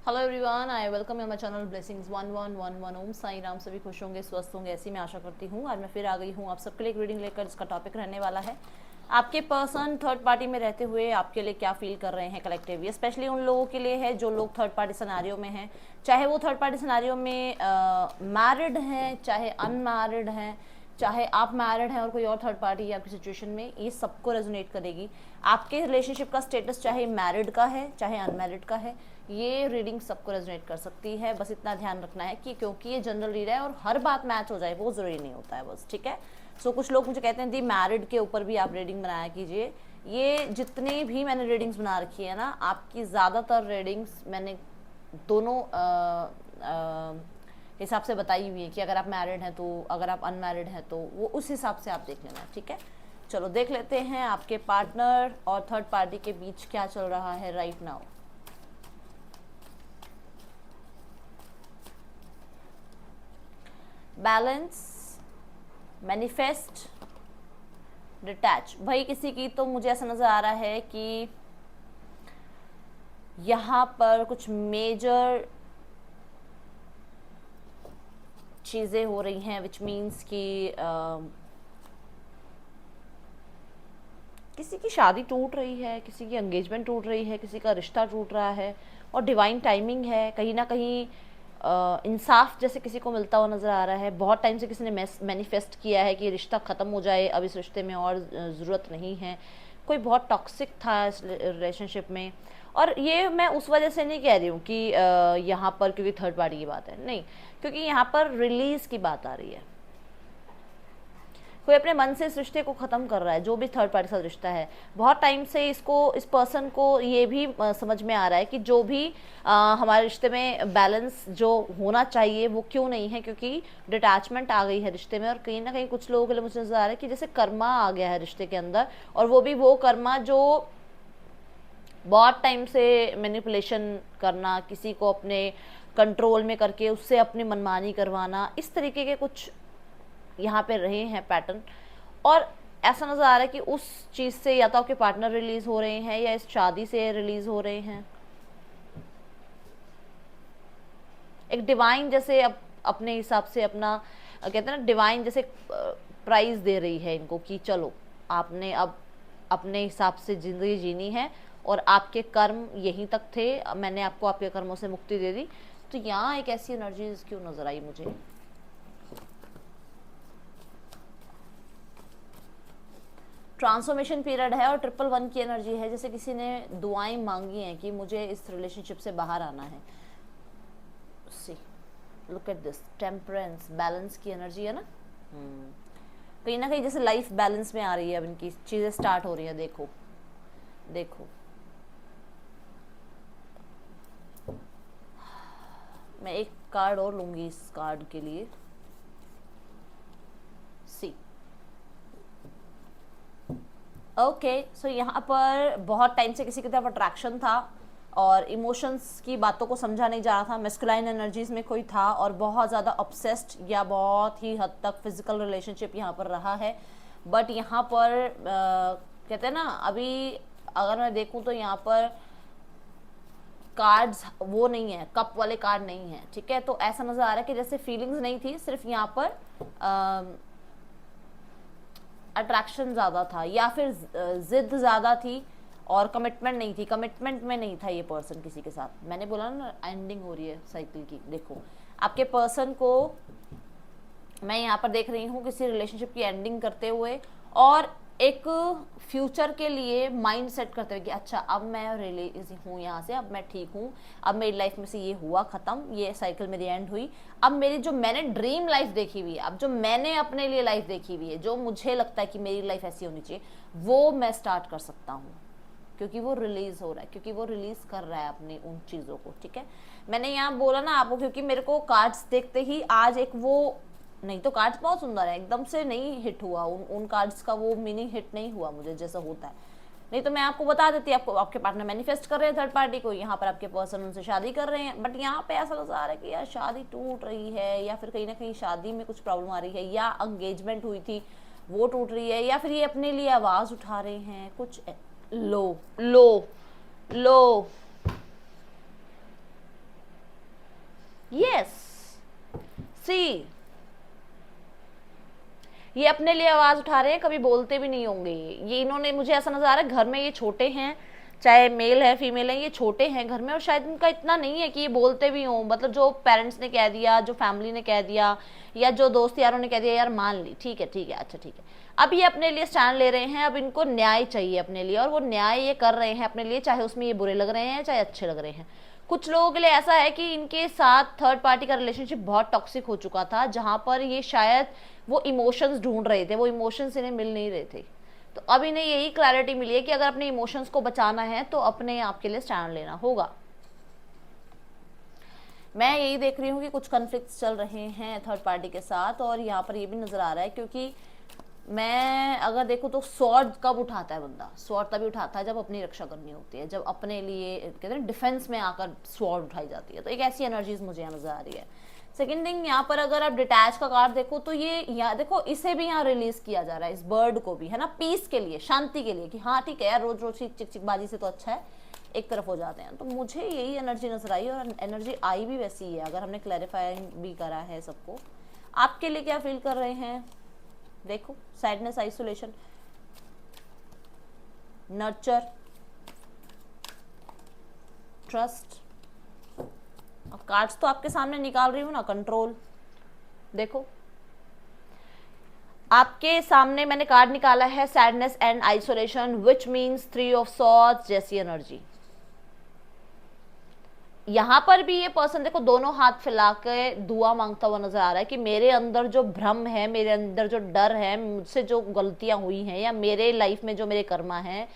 Hello everyone, I welcome you my channel blessings 1111। ओम साई राम। सभी खुश होंगे, स्वस्थ होंगे, ऐसी मैं आशा करती हूँ। आज मैं फिर आ गई हूँ आप सबके लिए एक रीडिंग लेकर, जिसका टॉपिक रहने वाला है आपके पर्सन थर्ड पार्टी में रहते हुए आपके लिए क्या फील कर रहे हैं कलेक्टिवली। स्पेशली उन लोगों के लिए है जो लोग थर्ड पार्टी सिनेरियो में हैं, चाहे वो थर्ड पार्टी सिनेरियो में मैरिड हैं, चाहे अनमैरिड हैं, चाहे आप मैरिड हैं और कोई और थर्ड पार्टी है आपकी सिचुएशन में, ये सबको रेजोनेट करेगी। आपके रिलेशनशिप का स्टेटस चाहे मैरिड का है चाहे अनमैरिड का है, ये रीडिंग सबको रेजोनेट कर सकती है। बस इतना ध्यान रखना है कि क्योंकि ये जनरल रीड है और हर बात मैच हो जाए वो ज़रूरी नहीं होता है, बस ठीक है। सो कुछ लोग मुझे कहते हैं दी मैरिड के ऊपर भी आप रीडिंग बनाया कीजिए। ये जितने भी मैंने रीडिंग्स बना रखी है ना, आपकी ज़्यादातर रीडिंग्स मैंने दोनों हिसाब से बताई हुई है कि अगर आप मैरिड हैं तो, अगर आप अनमैरिड हैं तो वो उस हिसाब से आप देख लेना, ठीक है। चलो देख लेते हैं आपके पार्टनर और थर्ड पार्टी के बीच क्या चल रहा है right now. Balance, manifest, detach. भाई किसी की तो मुझे ऐसा नज़र आ रहा है कि यहाँ पर कुछ मेजर चीज़ें हो रही हैं, विच मीन्स कि किसी की शादी टूट रही है, किसी की एंगेजमेंट टूट रही है, किसी का रिश्ता टूट रहा है और डिवाइन टाइमिंग है। कहीं ना कहीं इंसाफ जैसे किसी को मिलता हुआ नज़र आ रहा है। बहुत टाइम से किसी ने मैनिफेस्ट किया है कि रिश्ता ख़त्म हो जाए, अब इस रिश्ते में और ज़रूरत नहीं है। कोई बहुत टॉक्सिक था इस रिलेशनशिप में, और ये मैं उस वजह से नहीं कह रही हूँ कि यहाँ पर क्योंकि थर्ड पार्टी की बात है, नहीं, क्योंकि यहाँ पर रिलीज़ की बात आ रही है। कोई अपने मन से इस रिश्ते को ख़त्म कर रहा है, जो भी थर्ड पार्टी के साथ रिश्ता है। बहुत टाइम से इसको, इस पर्सन को ये भी समझ में आ रहा है कि जो भी हमारे रिश्ते में बैलेंस जो होना चाहिए वो क्यों नहीं है, क्योंकि डिटैचमेंट आ गई है रिश्ते में। और कहीं ना कहीं कुछ लोगों के लिए मुझे नज़र आ रहा है कि जैसे कर्मा आ गया है रिश्ते के अंदर, और वो भी वो कर्मा जो बहुत टाइम से मैनिपुलेशन करना, किसी को अपने कंट्रोल में करके उससे अपनी मनमानी करवाना, इस तरीके के कुछ यहाँ पे रहे हैं पैटर्न। और ऐसा नज़र आ रहा है कि उस चीज़ से या तो आपके पार्टनर रिलीज़ हो रहे हैं या इस शादी से रिलीज़ हो रहे हैं। एक डिवाइन जैसे अपने हिसाब से अपना कहते हैं ना, डिवाइन जैसे प्राइज़ दे रही है इनको कि चलो आपने अब अपने हिसाब से ज़िंदगी जीनी है और आपके कर्म यहीं तक थे, मैंने आपको आपके कर्मों से मुक्ति दे दी। तो यहाँ एक ऐसी एनर्जी क्यों नज़र आई मुझे, ट्रांसफॉर्मेशन पीरियड है और 111 की एनर्जी है, जैसे किसी ने दुआएं मांगी हैं कि मुझे इस रिलेशनशिप से बाहर आना है। See, look at this, temperance, balance की एनर्जी है ना। कहीं ना कहीं जैसे लाइफ बैलेंस में आ रही है, अब इनकी चीज़ें स्टार्ट हो रही हैं। देखो देखो, मैं एक कार्ड और लूंगी इस कार्ड के लिए। सी, ओके, सो यहाँ पर बहुत टाइम से किसी की तरफ अट्रैक्शन था और इमोशंस की बातों को समझा नहीं जा रहा था। मेस्कुलाइन एनर्जीज में कोई था और बहुत ज़्यादा ऑब्सेस्ड या बहुत ही हद तक फिजिकल रिलेशनशिप यहाँ पर रहा है। बट यहाँ पर कहते हैं ना, अभी अगर मैं देखूँ तो यहाँ पर कार्ड्स वो नहीं है, कप वाले कार्ड नहीं है, ठीक है। तो ऐसा नज़र आ रहा है कि जैसे फीलिंग्स नहीं थी, सिर्फ यहाँ पर अट्रैक्शन ज़्यादा था या फिर ज़िद ज़्यादा थी और कमिटमेंट नहीं थी। कमिटमेंट में नहीं था ये पर्सन किसी के साथ। मैंने बोला ना, एंडिंग हो रही है साइकिल की। देखो आपके पर्सन को मैं यहाँ पर देख रही हूँ किसी रिलेशनशिप की एंडिंग करते हुए और एक फ्यूचर के लिए माइंड सेट करते हुए कि अच्छा अब मैं रिलीज हूँ यहाँ से, अब मैं ठीक हूँ, अब मेरी लाइफ में से ये हुआ ख़त्म, ये साइकिल मेरी एंड हुई। अब मेरी जो मैंने ड्रीम लाइफ देखी हुई है, अब जो मैंने अपने लिए लाइफ देखी हुई है, जो मुझे लगता है कि मेरी लाइफ ऐसी होनी चाहिए, वो मैं स्टार्ट कर सकता हूँ, क्योंकि वो रिलीज़ हो रहा है, क्योंकि वो रिलीज़ कर रहा है अपनी उन चीज़ों को, ठीक है। मैंने यहाँ बोला ना आपको, क्योंकि मेरे को कार्ड्स देखते ही आज एक वो, नहीं तो कार्ड्स बहुत सुंदर है, एकदम से नहीं हिट हुआ, उन कार्ड्स का वो मीनिंग हिट नहीं हुआ मुझे जैसा होता है। नहीं तो मैं आपको बता देती, आपको आपके पार्टनर मैनिफेस्ट कर रहे हैं थर्ड पार्टी को, यहाँ पर आपके पर्सन उनसे शादी कर रहे हैं। बट यहाँ पे ऐसा नजर आ रहा है कि यार शादी टूट रही है, या फिर कहीं ना कहीं शादी में कुछ प्रॉब्लम आ रही है, या एंगेजमेंट हुई थी वो टूट रही है, या फिर ये अपने लिए आवाज़ उठा रहे हैं कुछ। लो लो लो, सी ये अपने लिए आवाज उठा रहे हैं, कभी बोलते भी नहीं होंगे ये। इन्होंने, मुझे ऐसा नजर आ रहा है घर में ये छोटे हैं, चाहे मेल है फीमेल है, ये छोटे हैं घर में और शायद इनका इतना नहीं है कि ये बोलते भी हों। मतलब जो पेरेंट्स ने कह दिया, जो फैमिली ने कह दिया, या जो दोस्त यारों ने कह दिया, यार मान ली, ठीक है ठीक है, अच्छा ठीक है। अब ये अपने लिए स्टैंड ले रहे हैं, अब इनको न्याय चाहिए अपने लिए, और वो न्याय ये कर रहे हैं अपने लिए, चाहे उसमें ये बुरे लग रहे हैं चाहे अच्छे लग रहे हैं। कुछ लोगों के लिए ऐसा है कि इनके साथ थर्ड पार्टी का रिलेशनशिप बहुत टॉक्सिक हो चुका था, जहां पर ये शायद वो इमोशंस ढूंढ रहे थे, वो इमोशंस इन्हें मिल नहीं रहे थे। तो अब इन्हें यही क्लैरिटी मिली है कि अगर अपने इमोशंस को बचाना है तो अपने आप के लिए स्टैंड लेना होगा। मैं यही देख रही हूँ कि कुछ कन्फ्लिक्ट्स चल रहे हैं थर्ड पार्टी के साथ, और यहाँ पर ये भी नजर आ रहा है, क्योंकि मैं अगर देखूँ तो स्वॉर्ड कब उठाता है बंदा, स्वॉर्ड तभी उठाता है जब अपनी रक्षा करनी होती है, जब अपने लिए कहते हैं डिफेंस में आकर स्वॉर्ड उठाई जाती है। तो एक ऐसी एनर्जीज मुझे यहाँ नजर आ रही है। सेकेंड थिंग, यहाँ पर अगर आप डिटैच का कार्ड देखो तो ये यहाँ देखो, इसे भी यहाँ रिलीज किया जा रहा है, इस बर्ड को भी, है ना, पीस के लिए, शांति के लिए, कि हाँ ठीक है यार, रोज रोज चिक चिक बाजी से तो अच्छा है एक तरफ हो जाते हैं। तो मुझे यही एनर्जी नजर आई, और एनर्जी आई भी वैसी ही है, अगर हमने क्लैरिफाइंग भी करा है सबको। आपके लिए क्या फील कर रहे हैं देखो, सैडनेस, आइसोलेशन, नर्चर, ट्रस्ट। अब कार्ड्स तो आपके सामने निकाल रही हूँ ना, कंट्रोल। देखो आपके सामने मैंने कार्ड निकाला है sadness and isolation, which means 3 of swords जैसी एनर्जी। यहां पर भी ये पर्सन देखो दोनों हाथ फैला के दुआ मांगता हुआ नजर आ रहा है कि मेरे अंदर जो भ्रम है, मेरे अंदर जो डर है, मुझसे जो गलतियां हुई हैं, या मेरे लाइफ में जो मेरे कर्मा है,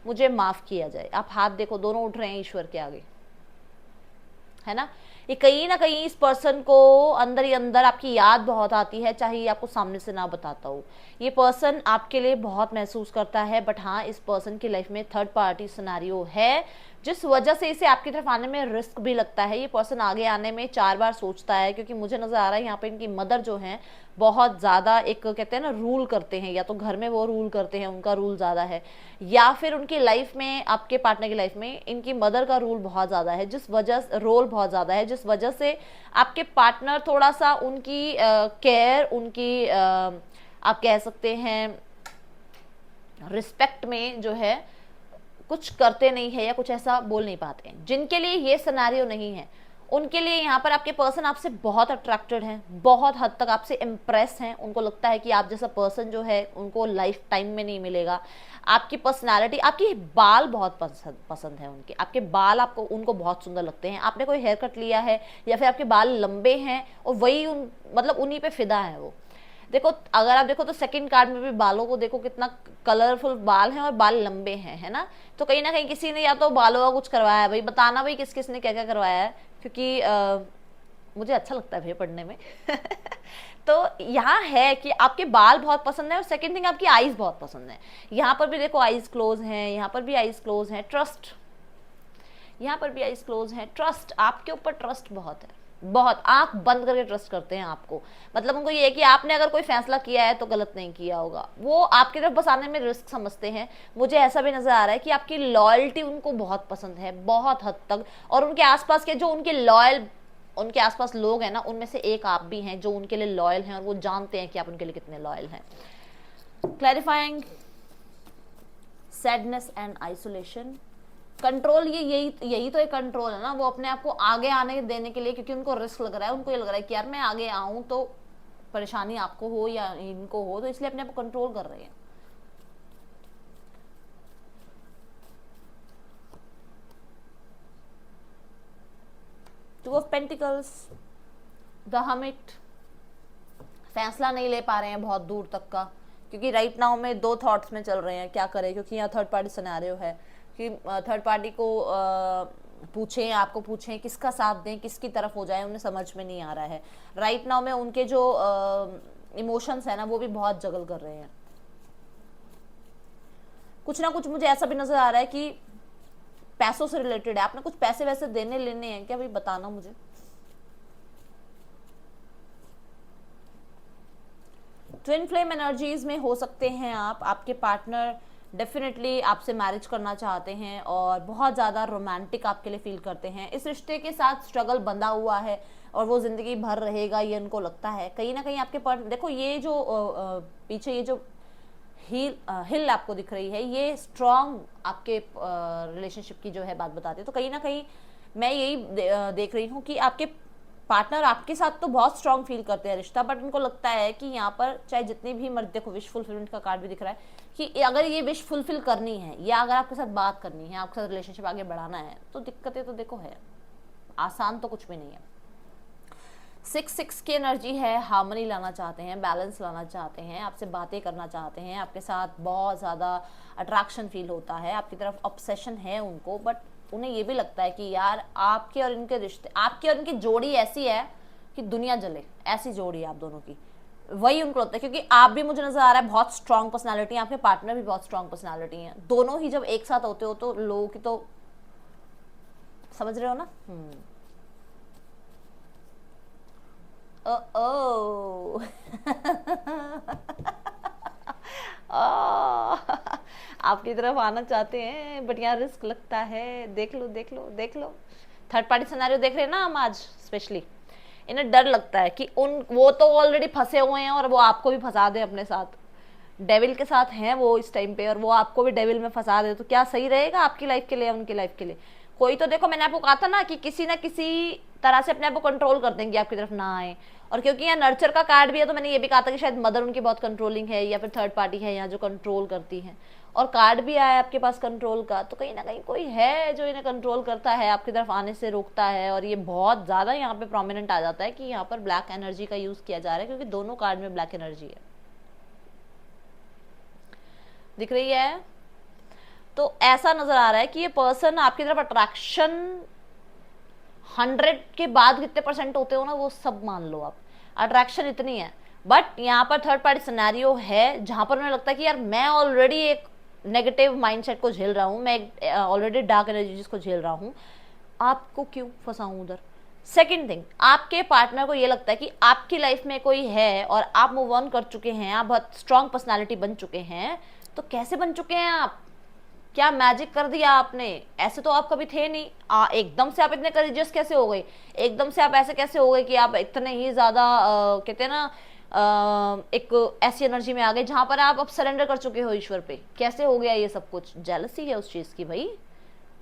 मुझे माफ किया जाए। आप हाथ देखो दोनों उठ रहे हैं ईश्वर के आगे, है ना। ये कहीं ना कहीं इस पर्सन को अंदर ही अंदर आपकी याद बहुत आती है, चाहे ये आपको सामने से ना बताता हो। ये पर्सन आपके लिए बहुत महसूस करता है, बट हाँ इस पर्सन की लाइफ में थर्ड पार्टी सिनेरियो है, जिस वजह से इसे आपकी तरफ आने में रिस्क भी लगता है। ये पर्सन आगे आने में 4 बार सोचता है, क्योंकि मुझे नजर आ रहा है यहाँ पे इनकी मदर जो है बहुत ज़्यादा, एक कहते हैं ना, रूल करते हैं, या तो घर में वो रूल करते हैं, उनका रूल ज़्यादा है, या फिर उनकी लाइफ में, आपके पार्टनर की लाइफ में इनकी मदर का रूल बहुत ज़्यादा है, जिस वजह रोल बहुत ज़्यादा है, जिस वजह से आपके पार्टनर थोड़ा सा उनकी केयर, उनकी आप कह सकते हैं रिस्पेक्ट में जो है कुछ करते नहीं है, या कुछ ऐसा बोल नहीं पाते हैं। जिनके लिए ये सिनेरियो नहीं है उनके लिए यहाँ पर आपके पर्सन आपसे बहुत अट्रैक्टेड हैं, बहुत हद तक आपसे इम्प्रेस हैं। उनको लगता है कि आप जैसा पर्सन जो है उनको लाइफ टाइम में नहीं मिलेगा। आपकी पर्सनालिटी, आपकी बाल बहुत पसंद है उनके, आपके बाल आपको, उनको बहुत सुंदर लगते हैं। आपने कोई हेयर कट लिया है या फिर आपके बाल लंबे हैं और वही मतलब उन्हीं पे फिदा है वो। देखो अगर आप देखो तो सेकंड कार्ड में भी बालों को देखो, कितना कलरफुल बाल हैं और बाल लंबे हैं, है ना। तो कहीं ना कहीं किसी ने या तो बालों का कुछ करवाया है, भाई बताना भाई किस किस ने क्या क्या करवाया है, क्योंकि मुझे अच्छा लगता है भाई पढ़ने में तो यहाँ है कि आपके बाल बहुत पसंद है, और सेकंड थिंग आपकी आईज बहुत पसंद है। यहाँ पर भी देखो आईज क्लोज हैं, यहाँ पर भी आईज क्लोज हैं, ट्रस्ट, यहाँ पर भी आईज क्लोज हैं, ट्रस्ट, आपके ऊपर ट्रस्ट बहुत है, बहुत आंख बंद करके ट्रस्ट करते हैं आपको। मतलब उनको ये है कि आपने अगर कोई फैसला किया है तो गलत नहीं किया होगा, वो आपकी तरफ बस आने में रिस्क समझते हैं। मुझे ऐसा भी नजर आ रहा है कि आपकी लॉयल्टी उनको बहुत पसंद है, बहुत हद तक, और उनके आसपास के जो उनके लॉयल, उनके आसपास लोग हैं ना, उनमें से एक आप भी हैं जो उनके लिए लॉयल हैं, और वो जानते हैं कि आप उनके लिए कितने लॉयल हैं। Clarifying sadness and isolation, control, ये यही तो एक कंट्रोल है ना, वो अपने आप को आगे आने देने के लिए, क्योंकि उनको रिस्क लग रहा है, उनको ये लग रहा है कि यार मैं आगे आऊं तो परेशानी आपको हो या इनको हो, तो इसलिए अपने आप को कंट्रोल कर रहे हैं। Two of pentacles, the hermit, फैसला नहीं ले पा रहे हैं बहुत दूर तक का, क्योंकि राइट नाउ में 2 थॉट्स में चल रहे हैं क्या करें, क्योंकि यहाँ थर्ड पार्टी सिनेरियो है कि थर्ड पार्टी को पूछें, आपको पूछें किसका साथ दें, किसकी तरफ हो जाए, उन्हें समझ में नहीं आ रहा है। राइट नाउ में उनके जो इमोशंस है ना वो भी बहुत जगल कर रहे हैं। कुछ ना कुछ मुझे ऐसा भी नजर आ रहा है कि पैसों से रिलेटेड है, आपने कुछ पैसे वैसे देने लेने हैं क्या, भाई बताना मुझे। ट्विन फ्लेम एनर्जीज में हो सकते हैं आप, आपके पार्टनर डेफिनेटली आपसे मैरिज करना चाहते हैं और बहुत ज़्यादा रोमांटिक आपके लिए फील करते हैं। इस रिश्ते के साथ स्ट्रगल बंधा हुआ है और वो ज़िंदगी भर रहेगा ये उनको लगता है। कहीं ना कहीं आपके पार्टनर, देखो ये जो पीछे ये जो हिल आपको दिख रही है, ये स्ट्रॉन्ग आपके रिलेशनशिप की जो है बात बताती है। तो कहीं ना कहीं मैं यही देख रही हूँ कि आपके पार्टनर आपके साथ तो बहुत स्ट्रॉन्ग फील करते हैं रिश्ता, बट उनको लगता है कि यहाँ पर चाहे जितनी भी मर्जी, देखो विश फुलफिलमेंट का कार्ड भी दिख रहा है कि अगर ये विश फुलफिल करनी है या अगर आपके साथ बात करनी है, आपके साथ रिलेशनशिप आगे बढ़ाना है, तो दिक्कतें तो देखो है, आसान तो कुछ भी नहीं है। 6 की एनर्जी है, हार्मनी लाना चाहते हैं, बैलेंस लाना चाहते हैं, आपसे बातें करना चाहते हैं, आपके साथ बहुत ज़्यादा अट्रैक्शन फील होता है, आपकी तरफ ऑब्सेशन है उनको, बट उन्हें ये भी लगता है कि यार आपके और इनके रिश्ते, आपकी और इनकी जोड़ी ऐसी है कि दुनिया जले, ऐसी जोड़ी है आप दोनों की, वही उनको लगता है। क्योंकि आप भी, मुझे नजर आ रहा है, बहुत स्ट्रांग पर्सनालिटी है, आपके पार्टनर भी बहुत स्ट्रांग पर्सनालिटी है, दोनों ही जब एक साथ होते हो तो लोगों की तो समझ रहे हो ना। ओ आपकी तरफ आना चाहते हैं, बट यहाँ रिस्क लगता है। देख लो देख लो देख लो, थर्ड पार्टी सिनेरियो देख रहे हैं ना हम आज स्पेशली। इन्हें डर लगता है कि वो तो ऑलरेडी फंसे हुए हैं और वो आपको भी फंसा दे अपने साथ, डेविल के साथ हैं वो इस टाइम पे, और वो आपको भी डेविल में फंसा दे, तो क्या सही रहेगा आपकी लाइफ के लिए, उनकी लाइफ के लिए? कोई तो, देखो मैंने आपको कहा था ना कि किसी ना किसी तरह से अपने आप को कंट्रोल कर देंगे, आपकी तरफ ना आए। और क्योंकि यहाँ नर्चर का कार्ड भी है, तो मैंने ये भी कहा था कि शायद मदर उनकी बहुत कंट्रोलिंग है या फिर थर्ड पार्टी है यहाँ जो कंट्रोल करती है, और कार्ड भी आया आपके पास कंट्रोल का, तो कहीं ना कहीं कोई है जो इन्हें कंट्रोल करता है, आपकी तरफ आने से रोकता है। और ये बहुत ज़्यादा यहाँ पे प्रोमिनेंट आ जाता है कि यहाँ पर ब्लैक एनर्जी का यूज़ किया जा रहा है, क्योंकि दोनों कार्ड में ब्लैक एनर्जी है, दिख रही है। तो ऐसा नजर आ रहा है कि ये पर्सन आपकी तरफ अट्रैक्शन 100 के बाद कितने परसेंट होते हो ना, वो सब मान लो आप, अट्रैक्शन इतनी है। बट यहाँ पर थर्ड पार्टी सिनेरियो है जहां पर उन्हें लगता है कि यार मैं ऑलरेडी एक नेगेटिव माइंडसेट को झेल रहा हूँ, मैं ऑलरेडी डार्क एनर्जीज को झेल रहा हूँ, आपको क्यों फंसाऊं उधर। सेकेंड थिंग, आपके पार्टनर को ये लगता है कि आपकी लाइफ में कोई है और आप मूव ऑन कर चुके हैं, आप बहुत स्ट्रांग पर्सनालिटी बन चुके हैं। तो कैसे बन चुके हैं आप, क्या मैजिक कर दिया आपने? ऐसे तो आप कभी थे नहीं, एकदम से आप इतने करेजियस कैसे हो गए, एकदम से आप ऐसे कैसे हो गए कि आप इतने ही ज्यादा कहते हैं ना एक ऐसी एनर्जी में आ गए जहां पर आप अब सरेंडर कर चुके हो ईश्वर पे। कैसे हो गया ये सब कुछ? जेलसी है उस चीज की भाई,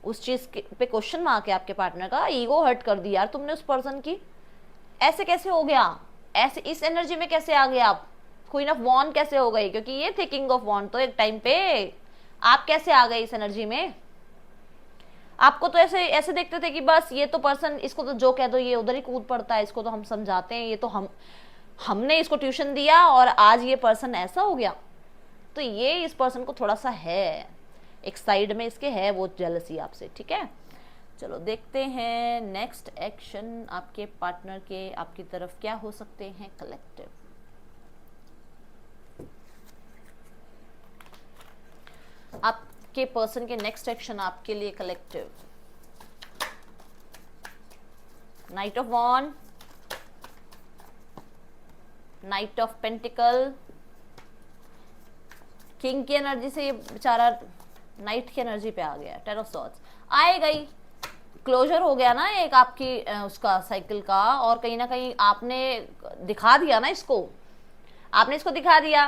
उस चीज पे क्वेश्चन मार्क है आपके पार्टनर का, ईगो हर्ट कर दी यार तुमने उस पर्सन की। ऐसे कैसे हो गया, ऐसे इस एनर्जी में कैसे आ गए आप? क्वीन ऑफ वॉन्ड कैसे हो गई? क्योंकि ये थे किंग ऑफ वॉन्ड, तो एक टाइम पे आप कैसे आ गए इस एनर्जी में? आपको तो ऐसे ऐसे देखते थे कि बस ये तो पर्सन, इसको तो जो कह दो ये उधर ही कूद पड़ता है, इसको तो हम समझाते हैं, ये तो हमने इसको ट्यूशन दिया और आज ये पर्सन ऐसा हो गया। तो ये इस पर्सन को थोड़ा सा है, एक साइड में इसके है वो जेलसी आपसे, ठीक है। चलो देखते हैं नेक्स्ट एक्शन आपके पार्टनर के आपकी तरफ क्या हो सकते हैं कलेक्टिव। आपके पर्सन के नेक्स्ट एक्शन आपके लिए collective, knight of wand, knight of pentacle, king की एनर्जी से ये बेचारा नाइट की एनर्जी पे आ गया, टेन ऑफ सॉर्ड्स आए गई, क्लोजर हो गया ना एक आपकी उसका साइकिल का। और कहीं ना कहीं आपने दिखा दिया ना इसको, आपने इसको दिखा दिया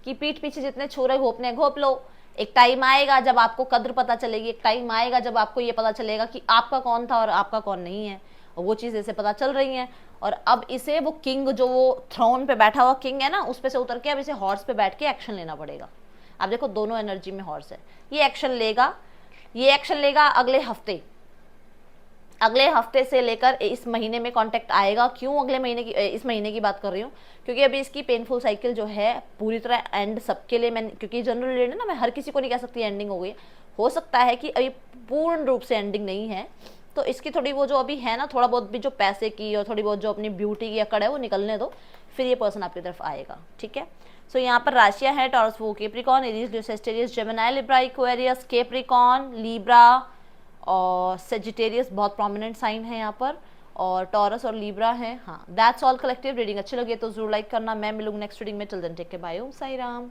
कि पीठ पीछे जितने छोरे घोपने घोप लो, एक टाइम आएगा जब आपको कद्र पता चलेगी, एक टाइम आएगा जब आपको ये पता चलेगा कि आपका कौन था और आपका कौन नहीं है, और वो चीज़ ऐसे पता चल रही है। और अब इसे वो किंग, जो वो थ्रोन पे बैठा हुआ किंग है ना, उस पे से उतर के अब इसे हॉर्स पे बैठ के एक्शन लेना पड़ेगा। अब देखो दोनों एनर्जी में हॉर्स है, ये एक्शन लेगा, ये एक्शन लेगा अगले हफ्ते से लेकर इस महीने में कांटेक्ट आएगा। क्यों अगले महीने की, इस महीने की बात कर रही हूँ क्योंकि अभी इसकी पेनफुल साइकिल जो है पूरी तरह एंड सबके लिए, मैं क्योंकि जनरल रीड है ना, मैं हर किसी को नहीं कह सकती एंडिंग हो गई, हो सकता है कि अभी पूर्ण रूप से एंडिंग नहीं है। तो इसकी थोड़ी वो जो अभी है ना, थोड़ा बहुत भी जो पैसे की और थोड़ी बहुत जो अपनी ब्यूटी की अकड़ है वो निकलने दो, फिर ये पर्सन आपकी तरफ आएगा, ठीक है। सो यहाँ पर राशियाँ है टॉरस, वो Capricorn, Aries, Leo, Sagittarius, Gemini, Libra, Aquarius, Capricorn, Libra और सेजिटेरियस बहुत प्रोमिनेंट साइन है यहाँ पर, और टॉरस और लिब्रा है। हाँ, दैट्स ऑल कलेक्टिव रीडिंग। अच्छी लगे तो जरूर लाइक करना। मैं मिलूंगी नेक्स्ट रीडिंग में, till then take care, bye, Om Sai Ram.